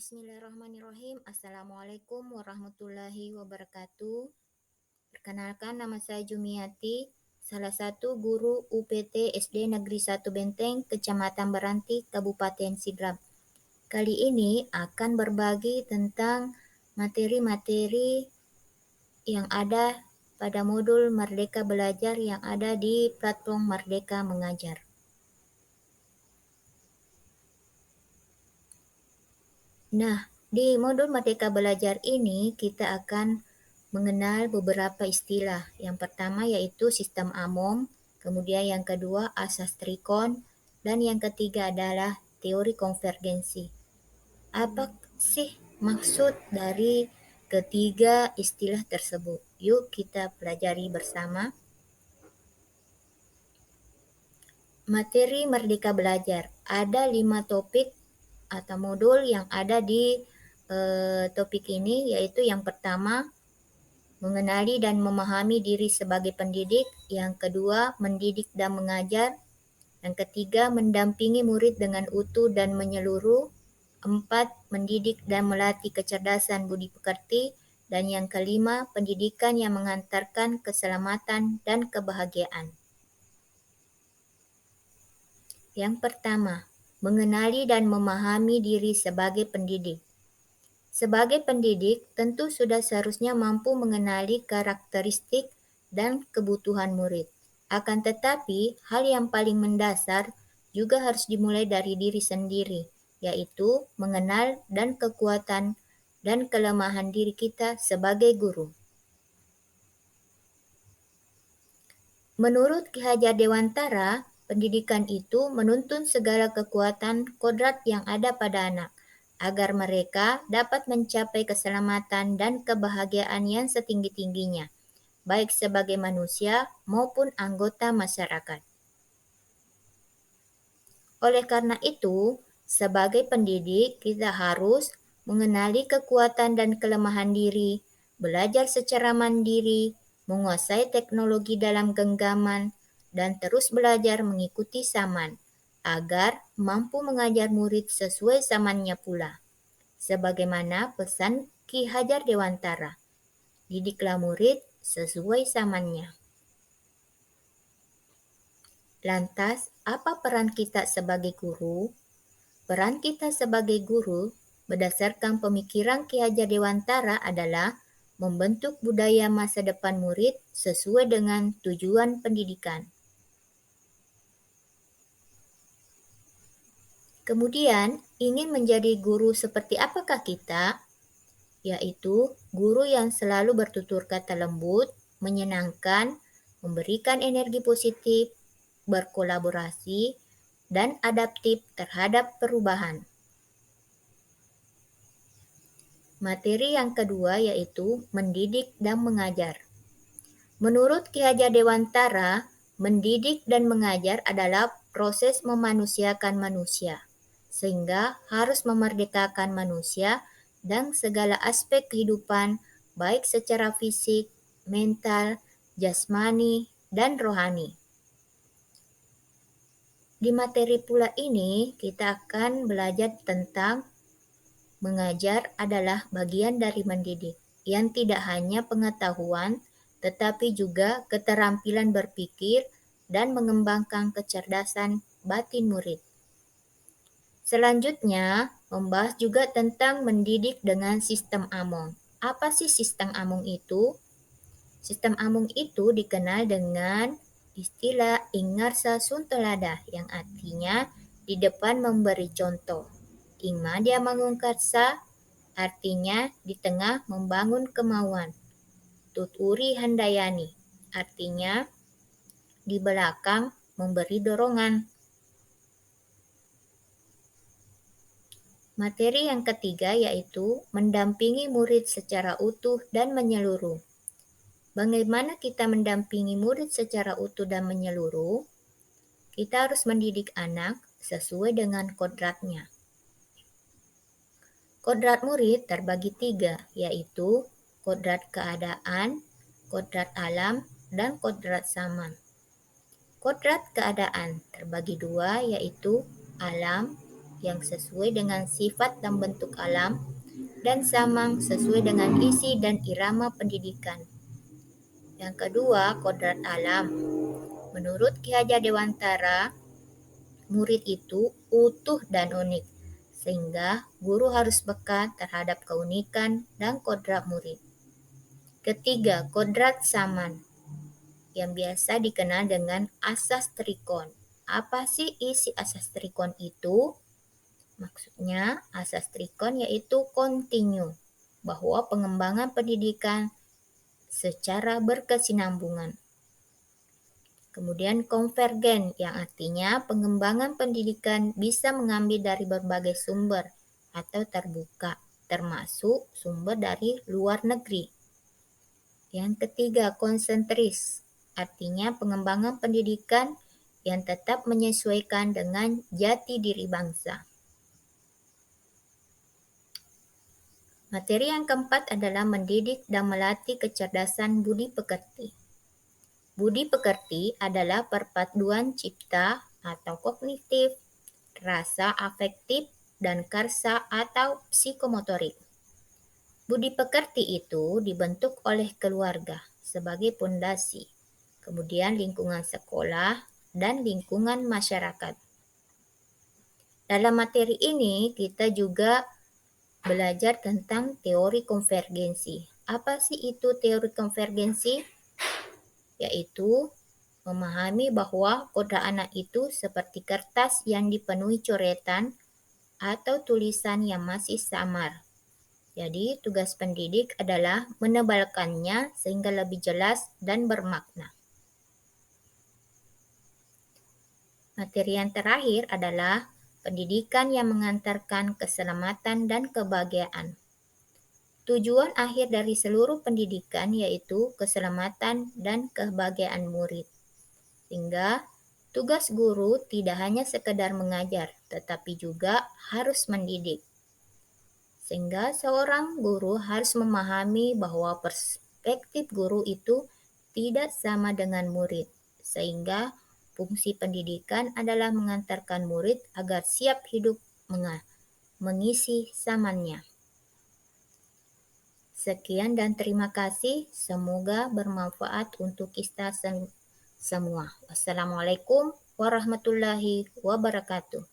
Bismillahirrahmanirrahim. Assalamualaikum warahmatullahi wabarakatuh. Perkenalkan, nama saya Jumiati, salah satu guru UPT SD Negeri 1 Benteng, Kecamatan Beranti, Kabupaten Sidrap. Kali ini akan berbagi tentang materi-materi yang ada pada modul Merdeka Belajar yang ada di platform Merdeka Mengajar. Nah, di modul Merdeka Belajar ini kita akan mengenal beberapa istilah. Yang pertama yaitu sistem Among, kemudian yang kedua asas trikon, dan yang ketiga adalah teori konvergensi. Apa sih maksud dari ketiga istilah tersebut? Yuk kita pelajari bersama. Materi Merdeka Belajar. Ada 5 topik atau modul yang ada di topik ini, yaitu yang pertama mengenali dan memahami diri sebagai pendidik, yang kedua mendidik dan mengajar, yang ketiga mendampingi murid dengan utuh dan menyeluruh, 4 mendidik dan melatih kecerdasan budi pekerti, dan yang kelima pendidikan yang mengantarkan keselamatan dan kebahagiaan. Yang pertama, mengenali dan memahami diri sebagai pendidik. Sebagai pendidik, tentu sudah seharusnya mampu mengenali karakteristik dan kebutuhan murid. Akan tetapi, hal yang paling mendasar juga harus dimulai dari diri sendiri, yaitu mengenal dan kekuatan dan kelemahan diri kita sebagai guru. Menurut Ki Hajar Dewantara, pendidikan itu menuntun segala kekuatan kodrat yang ada pada anak, agar mereka dapat mencapai keselamatan dan kebahagiaan yang setinggi-tingginya, baik sebagai manusia maupun anggota masyarakat. Oleh karena itu, sebagai pendidik kita harus mengenali kekuatan dan kelemahan diri, belajar secara mandiri, menguasai teknologi dalam genggaman, dan terus belajar mengikuti zaman, agar mampu mengajar murid sesuai zamannya pula. Sebagaimana pesan Ki Hajar Dewantara, didiklah murid sesuai zamannya. Lantas, apa peran kita sebagai guru? Peran kita sebagai guru berdasarkan pemikiran Ki Hajar Dewantara adalah membentuk budaya masa depan murid sesuai dengan tujuan pendidikan. Kemudian, ingin menjadi guru seperti apakah kita? Yaitu guru yang selalu bertutur kata lembut, menyenangkan, memberikan energi positif, berkolaborasi, dan adaptif terhadap perubahan. Materi yang kedua yaitu mendidik dan mengajar. Menurut Ki Hajar Dewantara, mendidik dan mengajar adalah proses memanusiakan manusia, sehingga harus memerdekakan manusia dan segala aspek kehidupan, baik secara fisik, mental, jasmani, dan rohani. Di materi pula ini, kita akan belajar tentang mengajar adalah bagian dari mendidik, yang tidak hanya pengetahuan, tetapi juga keterampilan berpikir dan mengembangkan kecerdasan batin murid. Selanjutnya, membahas juga tentang mendidik dengan sistem Among. Apa sih sistem Among itu? Sistem Among itu dikenal dengan istilah Ingarsa Suntolada, yang artinya di depan memberi contoh. Ingma dia mangungkarsa, artinya di tengah membangun kemauan. Tuturi handayani, artinya di belakang memberi dorongan. Materi yang ketiga yaitu mendampingi murid secara utuh dan menyeluruh. Bagaimana kita mendampingi murid secara utuh dan menyeluruh? Kita harus mendidik anak sesuai dengan kodratnya. Kodrat murid terbagi 3, yaitu kodrat keadaan, kodrat alam, dan kodrat zaman. Kodrat keadaan terbagi 2, yaitu alam yang sesuai dengan sifat dan bentuk alam, dan Samang sesuai dengan isi dan irama pendidikan. Yang kedua, kodrat alam. Menurut Ki Hajar Dewantara, murid itu utuh dan unik, sehingga guru harus peka terhadap keunikan dan kodrat murid. Ketiga, kodrat saman, yang biasa dikenal dengan asas trikon. Apa sih isi asas trikon itu? Maksudnya, asas trikon yaitu kontinu, bahwa pengembangan pendidikan secara berkesinambungan. Kemudian konvergen, yang artinya pengembangan pendidikan bisa mengambil dari berbagai sumber atau terbuka, termasuk sumber dari luar negeri. Yang ketiga, konsentris, artinya pengembangan pendidikan yang tetap menyesuaikan dengan jati diri bangsa. Materi yang keempat adalah mendidik dan melatih kecerdasan budi pekerti. Budi pekerti adalah perpaduan cipta atau kognitif, rasa afektif, dan karsa atau psikomotorik. Budi pekerti itu dibentuk oleh keluarga sebagai pondasi, kemudian lingkungan sekolah, dan lingkungan masyarakat. Dalam materi ini kita juga belajar tentang teori konvergensi. Apa sih itu teori konvergensi? Yaitu memahami bahwa kodrat anak itu seperti kertas yang dipenuhi coretan atau tulisan yang masih samar. Jadi, tugas pendidik adalah menebalkannya sehingga lebih jelas dan bermakna. Materi yang terakhir adalah pendidikan yang mengantarkan keselamatan dan kebahagiaan. Tujuan akhir dari seluruh pendidikan yaitu keselamatan dan kebahagiaan murid. Sehingga tugas guru tidak hanya sekedar mengajar, tetapi juga harus mendidik. Sehingga seorang guru harus memahami bahwa perspektif guru itu tidak sama dengan murid. Sehingga fungsi pendidikan adalah mengantarkan murid agar siap hidup mengisi zamannya. Sekian dan terima kasih. Semoga bermanfaat untuk kita semua. Wassalamualaikum warahmatullahi wabarakatuh.